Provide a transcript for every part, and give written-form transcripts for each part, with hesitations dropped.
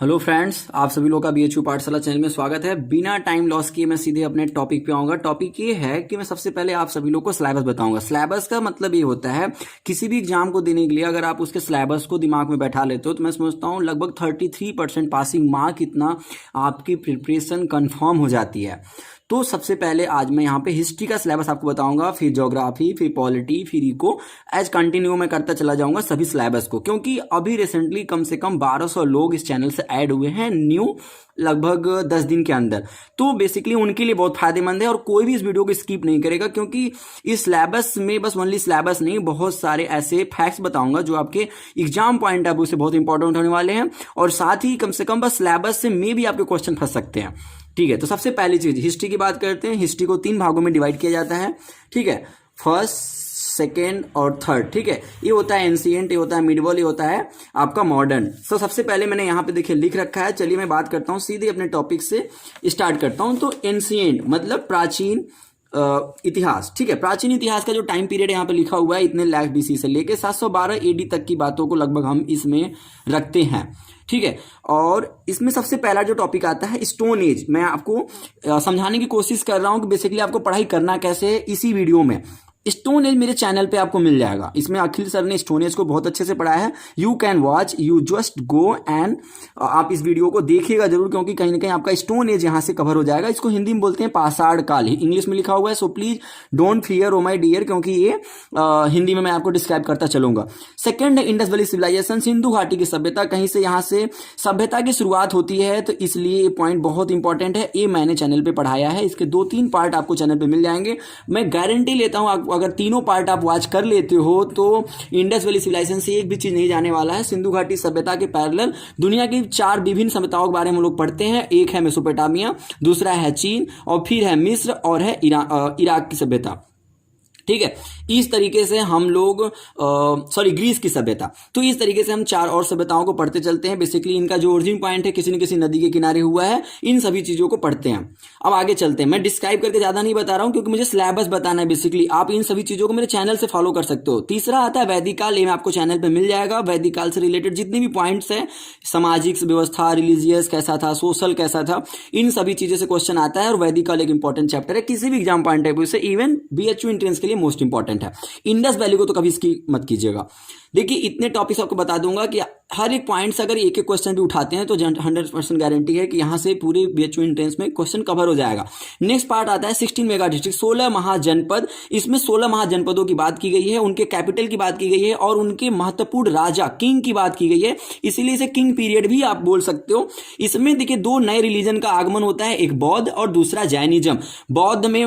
Hello friends, आप सभी लोग का बीएचयू पाठशाला चैनल में स्वागत है। बिना टाइम लॉस किए मैं सीधे अपने टॉपिक पे आऊंगा। टॉपिक ये है कि मैं सबसे पहले आप सभी लोग को सिलेबस बताऊंगा। सिलेबस का मतलब ये होता है किसी भी एग्जाम को देने के लिए अगर आप उसके सिलेबस को दिमाग में बैठा लेते हो तो मैं समझता हूँ लगभग 33% पासिंग मार्क इतना आपकी प्रिपरेशन कंफर्म हो जाती है। तो सबसे पहले आज मैं यहाँ पे हिस्ट्री का सिलेबस आपको बताऊंगा, फिर ज्योग्राफी, फिर पॉलिटी, फिर इको, एज कंटिन्यू मैं करता चला जाऊंगा सभी सिलेबस को, क्योंकि अभी रिसेंटली कम से कम 1200 लोग इस चैनल से ऐड हुए हैं न्यू, लगभग 10 दिन के अंदर। तो बेसिकली उनके लिए बहुत फायदेमंद है और कोई भी इस वीडियो को स्किप नहीं करेगा, क्योंकि इस सिलेबस में बस ओनली सिलेबस नहीं, बहुत सारे ऐसे फैक्ट्स बताऊंगा जो आपके एग्जाम पॉइंट ऑफ व्यू से बहुत इंपॉर्टेंट होने वाले हैं और साथ ही कम से कम बस सिलेबस से में भी आपके क्वेश्चन फंस सकते हैं। ठीक है, तो सबसे पहली चीज हिस्ट्री की बात करते हैं। हिस्ट्री को 3 भागों में डिवाइड किया जाता है। ठीक है, फर्स्ट, सेकेंड और थर्ड। ठीक है, ये होता है एंशिएंट, ये होता है मिडिवल, ये होता है आपका मॉडर्न। तो सबसे पहले मैंने यहाँ पे देखिए लिख रखा है। चलिए मैं बात करता हूँ, सीधे अपने टॉपिक से स्टार्ट करता हूँ। तो एंशिएंट मतलब प्राचीन इतिहास। ठीक है, प्राचीन इतिहास का जो टाइम पीरियड यहाँ पे लिखा हुआ है इतने लाख बीसी से लेके 712 एडी तक की बातों को लगभग हम इसमें रखते हैं। ठीक है, और इसमें सबसे पहला जो टॉपिक आता है स्टोन एज। मैं आपको समझाने की कोशिश कर रहा हूं कि बेसिकली आपको पढ़ाई करना कैसे है इसी वीडियो में। स्टोन एज मेरे चैनल पे आपको मिल जाएगा। इसमें अखिल सर ने स्टोन एज को बहुत अच्छे से पढ़ाया है। You can watch, you just go and आप इस वीडियो को देखिएगा जरूर, क्योंकि कहीं ना कहीं आपका स्टोन एज यहां से कवर हो जाएगा। इसको हिंदी में बोलते हैं पाषाण काल, इंग्लिश में लिखा हुआ है। So please don't fear oh my dear, क्योंकि ये हिंदी में मैं आपको डिस्क्राइब करता चलूंगा। सेकेंड है इंडस वैली सिविलाइजेशन, सिंधु घाटी की सभ्यता। कहीं से यहाँ से सभ्यता की शुरुआत होती है, तो इसलिए ये पॉइंट बहुत इंपॉर्टेंट है। ये मैंने चैनल पे पढ़ाया है। इसके 2-3 पार्ट आपको चैनल पे मिल जाएंगे। मैं गारंटी लेता हूं अगर तीनों पार्ट आप वॉच कर लेते हो तो इंडस वैली सिविलाइजेशन से एक भी चीज नहीं जाने वाला है। सिंधु घाटी सभ्यता के पैरेलल दुनिया की 4 विभिन्न सभ्यताओं के बारे में हम लोग पढ़ते हैं। एक है मेसोपोटामिया, दूसरा है चीन, और फिर है मिस्र, और है इराक की सभ्यता। ठीक है, इस तरीके से हम लोग ग्रीस की सभ्यता। तो इस तरीके से हम 4 और सभ्यताओं को पढ़ते चलते हैं। बेसिकली इनका जो ओरिजिन पॉइंट है किसी न किसी नदी के किनारे हुआ है। इन सभी चीजों को पढ़ते हैं। अब आगे चलते हैं। मैं डिस्क्राइब करके ज्यादा नहीं बता रहा हूं, क्योंकि मुझे सिलेबस बताना है। बेसिकली आप इन सभी चीजों को मेरे चैनल से फॉलो कर सकते हो। तीसरा आता है वैदिक काल। ये आपको चैनल पर मिल जाएगा। वैदिक काल से रिलेटेड जितने भी पॉइंट्स है, सामाजिक व्यवस्था, रिलीजियस कैसा था, सोशल कैसा था, इन सभी चीजों से क्वेश्चन आता है। और वैदिक काल एक इंपॉर्टेंट चैप्टर है किसी भी एग्जाम पॉइंट ऑफ व्यू से, इवन बीएचयू एंट्रेंस के लिए मोस्ट इंपॉर्टेंट है। इंडस वैली को तो कभी इसकी मत कीजिएगा। देखिए इतने टॉपिक्स आपको बता दूंगा कि हर एक पॉइंट से अगर एक एक क्वेश्चन भी उठाते हैं तो 100% गारंटी है कि यहां से पूरे बीएचयू एंट्रेंस में क्वेश्चन कवर हो जाएगा। नेक्स्ट पार्ट आता है 16 मेगा डिस्ट्रिक्ट, 16 महाजनपद। इसमें 16 महाजनपदों की बात की गई है, उनके कैपिटल की बात की गई है और उनके महत्वपूर्ण राजा किंग की बात की गई है। इसीलिए इसे किंग पीरियड भी आप बोल सकते हो। इसमें देखिए 2 नए रिलीजन का आगमन होता है, एक बौद्ध और दूसरा जैनिज्म। बौद्ध में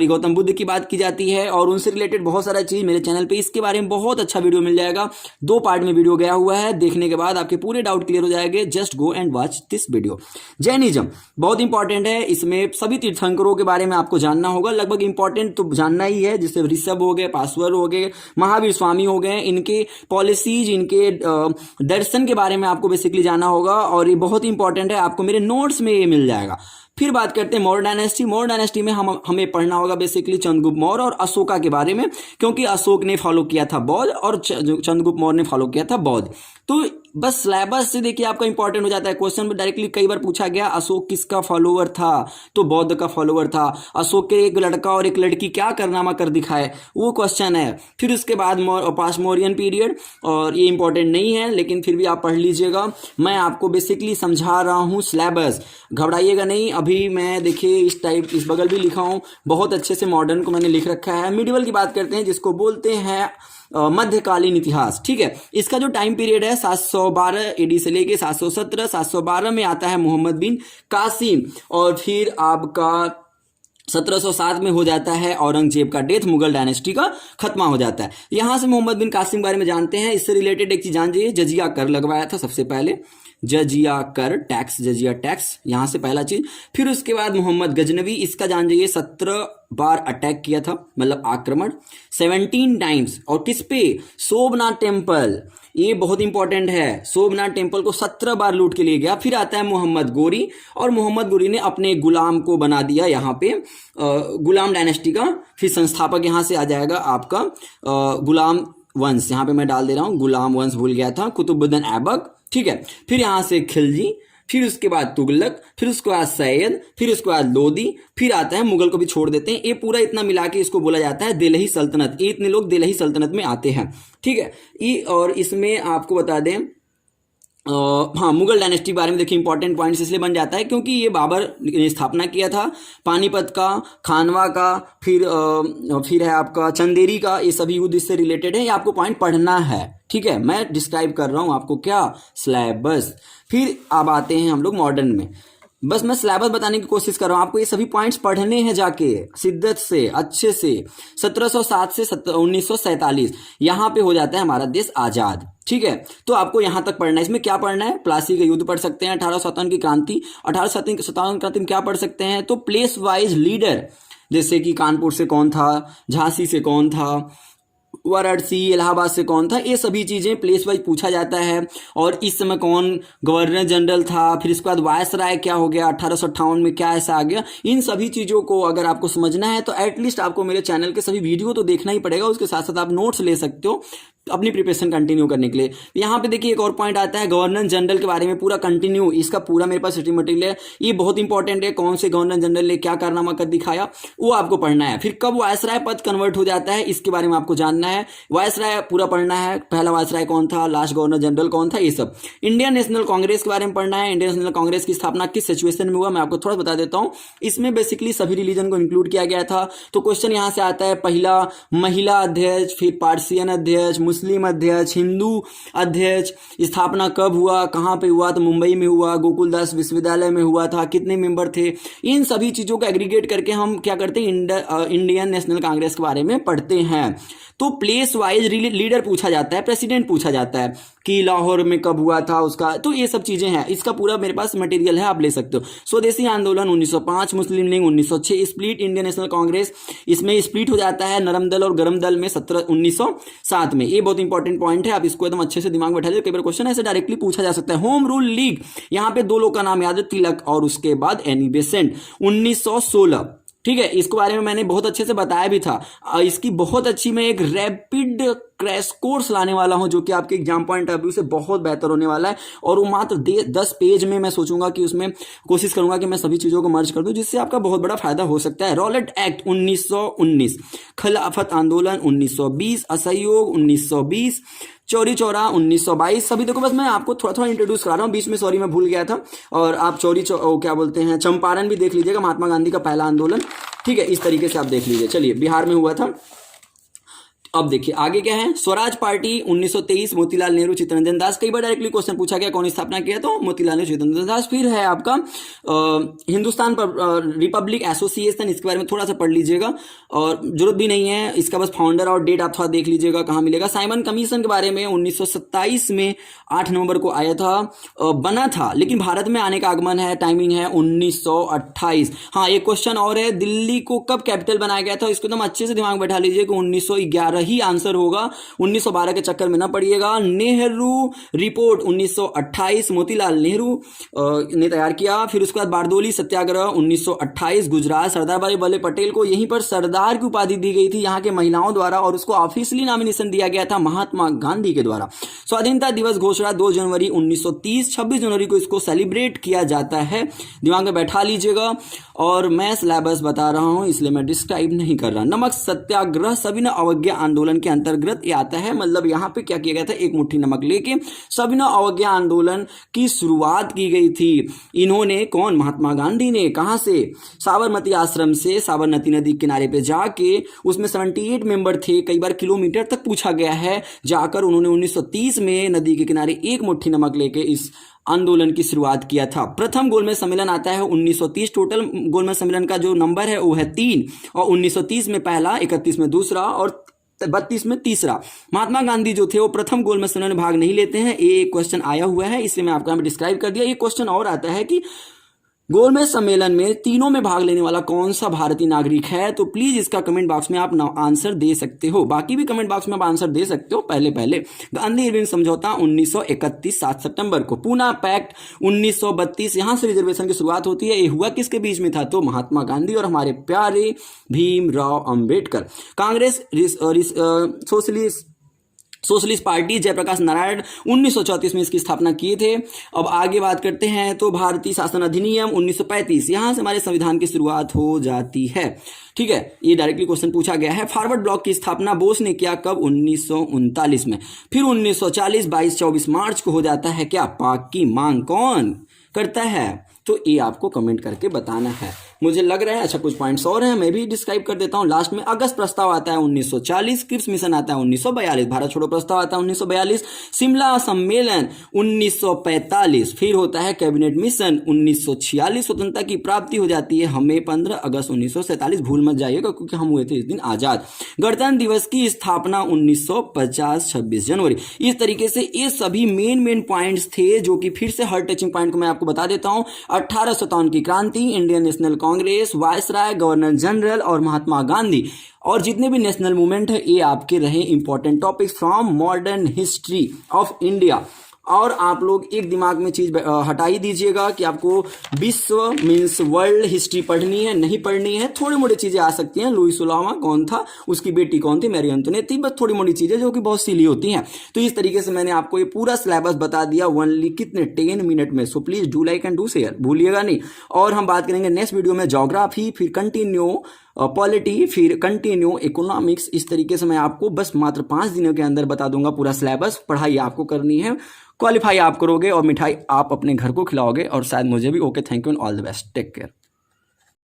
गौतम बुद्ध की बात की जाती है और उनसे रिलेटेड बहुत सारा चीज मेरे चैनल पे इसके बारे में बहुत अच्छा वीडियो मिल जाएगा। 2 पार्ट में वीडियो गया हुआ है, देखने के बाद आपके पूरे डाउट क्लियर हो जाएंगे। Just go and watch this video. Jainism बहुत इंपॉर्टेंट है। इसमें सभी तीर्थंकरों के बारे में आपको जानना होगा। लगभग इंपॉर्टेंट तो जानना ही है, जिससे ऋषभ हो गए, पासवर हो गए, महावीर स्वामी हो गए। इनके पॉलिसीज, इनके दर्शन के बारे में आपको बेसिकली जानना होगा और ये बहुत इंपॉर्टेंट है। आपको मेरे नोट्स में ये मिल जाएगा। फिर बात करते हैं मौर्य डायनेस्टी। मौर्य डायनेस्टी में हमें पढ़ना होगा बेसिकली चंद्रगुप्त मौर्य और अशोका के बारे में, क्योंकि अशोक ने फॉलो किया था बौद्ध और चंद्रगुप्त मौर्य ने फॉलो किया था बौद्ध। तो बस सिलेबस से देखिए आपका इंपॉर्टेंट हो जाता है। क्वेश्चन में डायरेक्टली कई बार पूछा गया अशोक किसका फॉलोअर था, तो बौद्ध का फॉलोअर था। अशोक के एक लड़का और एक लड़की क्या कारनामा कर दिखाए, वो क्वेश्चन है। फिर उसके बाद पास्ट मौर्यन पीरियड, और ये इंपॉर्टेंट नहीं है लेकिन फिर भी आप पढ़ लीजिएगा। मैं आपको बेसिकली समझा रहा हूँ सिलेबस, घबराइएगा नहीं। अभी मैं देखिए इस बगल भी लिखा हूँ, बहुत अच्छे से मॉडर्न को मैंने लिख रखा है। मिडिवल की बात करते हैं, जिसको बोलते हैं मध्यकालीन इतिहास। ठीक है, इसका जो टाइम पीरियड है 712 एडी से लेके 717। 712 में आता है मोहम्मद बिन कासिम, और फिर आपका 1707 में हो जाता है औरंगजेब का डेथ, मुगल डायनेस्टी का खत्मा हो जाता है। यहां से मोहम्मद बिन कासिम के बारे में जानते हैं। इससे रिलेटेड एक चीज जान जाइए, जजिया कर लगवाया था सबसे पहले, जजिया कर टैक्स, जजिया टैक्स, यहां से पहला चीज। फिर उसके बाद मोहम्मद गजनवी, इसका जान जाइए 17 बार अटैक किया था, मतलब आक्रमण 17 टाइम्स। और किस पे, सोमनाथ टेम्पल, ये बहुत इंपॉर्टेंट है। सोमनाथ टेम्पल को 17 बार लूट के लिए गया। फिर आता है मोहम्मद गोरी, और मोहम्मद गोरी ने अपने गुलाम को बना दिया यहाँ पे गुलाम डायनेस्टी का। फिर संस्थापक यहाँ से आ जाएगा आपका गुलाम वंश, यहाँ पे मैं डाल दे रहा हूँ गुलाम वंश, भूल गया था, कुतुबुद्दीन ऐबक। ठीक है। फिर यहां से खिलजी, फिर उसके बाद तुगलक, फिर उसके बाद सैयद, फिर उसके बाद लोदी, फिर आता है मुगल को भी छोड़ देते हैं। ये पूरा इतना मिला के इसको बोला जाता है दिल्ही सल्तनत। ये इतने लोग दिल्ही सल्तनत में आते हैं, ठीक है। ये और इसमें आपको बता दें हाँ, मुगल डायनेस्टी के बारे में देखिए, इंपॉर्टेंट पॉइंट्स इसलिए बन जाता है क्योंकि ये बाबर ने स्थापना किया था। पानीपत का, खानवा का, फिर है आपका चंदेरी का, ये सभी युद्ध इससे रिलेटेड है। ये आपको पॉइंट पढ़ना है, ठीक है। मैं डिस्क्राइब कर रहा हूं आपको क्या, सिलेबस। फिर अब आते हैं हम लोग मॉडर्न में। बस मैं सिलेबस बताने की कोशिश कर रहा हूं आपको। ये सभी पॉइंट्स पढ़ने हैं जाके शिद्दत से, अच्छे से। 1707 से 1947 यहां पे हो जाता है हमारा देश आजाद, ठीक है। तो आपको यहां तक पढ़ना है। इसमें क्या पढ़ना है, प्लासी का युद्ध पढ़ सकते हैं, 1857 की क्रांति। 1857 क्रांति में क्या पढ़ सकते हैं, तो प्लेस वाइज लीडर, जैसे कि कानपुर से कौन था, झांसी से कौन था, वाराणसी, इलाहाबाद से कौन था, ये सभी चीजें प्लेस वाइज पूछा जाता है। और इस समय कौन गवर्नर जनरल था, फिर इसके बाद वायसराय क्या हो गया, 1858 में क्या ऐसा आ गया। इन सभी चीजों को अगर आपको समझना है तो एटलीस्ट आपको मेरे चैनल के सभी वीडियो तो देखना ही पड़ेगा। उसके साथ साथ आप नोट्स ले सकते हो अपनी प्रिपरेशन कंटिन्यू करने के लिए। यहाँ पे देखिए एक और पॉइंट आता है गवर्नर जनरल के बारे में, पूरा कंटिन्यू इसका पूरा मेरे पास स्टडी मटेरियल है। ये बहुत इंपॉर्टेंट है, कौन से गवर्नर जनरल ने क्या कारनामा कर दिखाया वो आपको पढ़ना है। फिर कब वायसराय पद कन्वर्ट हो जाता है इसके बारे में आपको जानना है। वायसराय पूरा पढ़ना है, पहला वायसराय कौन था, लास्ट गवर्नर जनरल कौन था, ये सब। इंडियन नेशनल कांग्रेस के बारे में पढ़ना है। इंडियन नेशनल कांग्रेस की स्थापना किस सिचुएशन में हुआ, मैं आपको थोड़ा बता देता हूँ। इसमें बेसिकली सभी रिलीजन को इंक्लूड किया गया था। तो क्वेश्चन यहाँ से आता है, पहला महिला अध्यक्ष, फिर पार्सियन अध्यक्ष, मुस्लिम अध्यक्ष, हिंदू अध्यक्ष, स्थापना कब हुआ, कहां पे हुआ, तो मुंबई में हुआ, गोकुलदास विश्वविद्यालय में हुआ था, कितने मेंबर थे। इन सभी चीजों को एग्रीगेट करके हम क्या करते हैं, इंडियन नेशनल कांग्रेस के बारे में पढ़ते हैं। तो प्लेस वाइज लीडर पूछा जाता है, प्रेसिडेंट पूछा जाता है कि लाहौर में कब हुआ था उसका, तो ये सब चीजें हैं। इसका पूरा मेरे पास मटेरियल है, आप ले सकते हो। स्वदेशी आंदोलन 1905, Muslim League 1906, split Indian National Congress, इसमें स्प्लिट हो जाता है नरम दल और गरम दल में 1907 में। ये बहुत इंपॉर्टेंट पॉइंट है, आप इसको एकदम अच्छे से दिमाग में बैठा लीजिए। कई बार क्वेश्चन ऐसे डायरेक्टली पूछा जा सकता है। होम रूल लीग, यहाँ पे दो लोग का नाम याद है, तिलक और उसके बाद एनी बेसेंट, 1916, ठीक है। इसके बारे में मैंने बहुत अच्छे से बताया भी था। इसकी बहुत अच्छी मैं एक रैपिड क्रैश कोर्स लाने वाला हूं जो कि आपके एग्जाम पॉइंट ऑफ व्यू से बहुत बेहतर होने वाला है। और वो मात्र 10 पेज में मैं सोचूंगा कि उसमें कोशिश करूंगा कि मैं सभी चीजों को मर्ज कर दूं, जिससे आपका बहुत बड़ा फायदा हो सकता है। रॉलेट एक्ट 1919, खिलाफत आंदोलन 1920, असहयोग 1920, चौरी चौरा 1922। सभी देखो, बस मैं आपको थोड़ा थोड़ा इंट्रोड्यूस करा रहा हूं, बीच में सॉरी मैं भूल गया था। और आप क्या बोलते हैं, चंपारण भी देख लीजिएगा, महात्मा गांधी का पहला आंदोलन, ठीक है। इस तरीके से आप देख लीजिए। चलिए, बिहार में हुआ था। अब देखिए आगे क्या है, स्वराज पार्टी 1923, मोतीलाल नेहरू, चित्तरंजन दास। कई बार डायरेक्टली क्वेश्चन पूछा गया कौन स्थापना किया, तो मोतीलाल नेहरू, चित्तरंजन दास। फिर है आपका हिंदुस्तान रिपब्लिक एसोसिएशन, इसके बारे में थोड़ा सा पढ़ लीजिएगा और जरूरत भी नहीं है इसका, बस फाउंडर और डेट आप थोड़ा देख लीजिएगा कहाँ मिलेगा। साइमन कमीशन के बारे में 1927 में 8 नवंबर को आया था, बना था, लेकिन भारत में आने का आगमन है, टाइमिंग है 1928। हाँ, एक क्वेश्चन और है, दिल्ली को कब कैपिटल बनाया गया था, इसको एकदम अच्छे से दिमाग बैठा लीजिए कि 1911 ही आंसर होगा, 1912 के चक्कर में ना पड़िएगा। नेहरू रिपोर्ट 1928 मोतीलाल नेहरू ने तैयार किया। फिर उसके बाद बारदोली सत्याग्रह 1928 गुजरात, सरदार वल्लभ पटेल को यहीं पर सरदार की उपाधि दी गई थी यहाँ के महिलाओं द्वारा, और उसको ऑफिशियली नॉमिनेशन दिया गया था महात्मा गांधी के द्वारा। स्वाधीनता दिवस घोषणा 2 जनवरी 1930, 26 जनवरी को इसको सेलिब्रेट किया जाता है, दिमाग में बैठा लीजिएगा। और मैं सिलेबस बता रहा हूं इसलिए मैं डिस्क्राइब नहीं कर रहा। नमक सत्याग्रह सविनय अवज्ञा आंदोलन के अंतर्गत ये आता है, मतलब यहां पे क्या किया गया था, एक मुट्ठी नमक लेके सविनय अवज्ञा आंदोलन की शुरुआत की गई थी। इन्होंने, कौन, महात्मा गांधी ने, कहां से, साबरमती आश्रम से, साबरमती नदी किनारे पे जाके, उसमें 78 मेंबर थे, कई बार किलोमीटर तक पूछा गया है, जाकर उन्होंने 1930 में नदी के किनारे एक मुट्ठी नमक लेके इस आंदोलन की शुरुआत किया था। प्रथम गोलमेज सम्मेलन आता है 1930, टोटल गोलमेज सम्मेलन का जो नंबर है वो है 3, और 1930 में पहला, 31 में दूसरा और 32 में तीसरा। महात्मा गांधी जो थे वो प्रथम गोलमेज सम्मेलन में भाग नहीं लेते हैं, ये क्वेश्चन आया हुआ है, इसलिए मैं आपको यहाँ पे डिस्क्राइब कर दिया। ये क्वेश्चन और आता है कि गोलमेज सम्मेलन में तीनों में भाग लेने वाला कौन सा भारतीय नागरिक है, तो प्लीज इसका कमेंट बॉक्स में आप आंसर दे सकते हो, बाकी भी कमेंट बॉक्स में आप आंसर दे सकते हो। पहले गांधी इरविन समझौता 1931 7 सितंबर को, पूना पैक्ट 1932, यहां से रिजर्वेशन की शुरुआत होती है। ये हुआ किसके बीच में था, तो महात्मा गांधी और हमारे प्यारे Bhimrao Ambedkar. Congress socialist socialist party Jayaprakash Narayan 1934 में इसकी स्थापना किए थे। अब आगे बात करते हैं तो भारतीय शासन अधिनियम 1935, यहां से हमारे संविधान की शुरुआत हो जाती है। ठीक है, ये डायरेक्टली क्वेश्चन पूछा गया है। फॉरवर्ड ब्लॉक की स्थापना बोस ने किया कब? 1939 में। फिर 1940 22-24 मार्च को हो जाता है क्या? पाक की मांग कौन करता है? तो ये आपको कमेंट करके बताना है। मुझे लग रहा है अच्छा कुछ पॉइंट्स और हैं, मैं भी डिस्क्राइब कर देता हूं। लास्ट में अगस्त प्रस्ताव आता है 1940, क्रिप्स मिशन आता है 1942, भारत छोड़ो प्रस्ताव आता है 1942, शिमला सम्मेलन 1945, फिर होता है कैबिनेट मिशन 1946, स्वतंत्रता की प्राप्ति हो जाती है हमें 15 अगस्त 1947, भूल मत जाइएगा क्योंकि हम हुए थे इस दिन आजाद। गणतंत्र दिवस की स्थापना 1950 26 जनवरी। इस तरीके से ये सभी मेन पॉइंट्स थे जो कि फिर से हर टचिंग पॉइंट को मैं आपको बता देता हूं। 1857 की क्रांति, Indian National Congress, viceroy, governor general और महात्मा गांधी और जितने भी नेशनल मूवमेंट है ये आपके रहे important topics from modern history of India. और आप लोग एक दिमाग में चीज हटा ही दीजिएगा कि आपको विश्व मीन्स वर्ल्ड हिस्ट्री पढ़नी है, नहीं पढ़नी है। थोड़ी मोड़ी चीजें आ सकती हैं, लुई सुलावा कौन था, उसकी बेटी कौन थी, मैरी अंतोनेट, बस थोड़ी मोड़ी चीजें जो कि बहुत सिली होती हैं। तो इस तरीके से मैंने आपको ये पूरा सिलेबस बता दिया ओनली कितने 10 मिनट में। So please do like and do share, भूलिएगा नहीं। और हम बात करेंगे नेक्स्ट वीडियो में ज्योग्राफी, फिर कंटिन्यू पॉलिटी, फिर कंटिन्यू इकोनॉमिक्स। इस तरीके से मैं आपको बस मात्र 5 दिनों के अंदर बता दूंगा पूरा सिलेबस। पढ़ाई आपको करनी है, क्वालिफाई आप करोगे और मिठाई आप अपने घर को खिलाओगे और शायद मुझे भी। Okay, thank you and all the best, take care.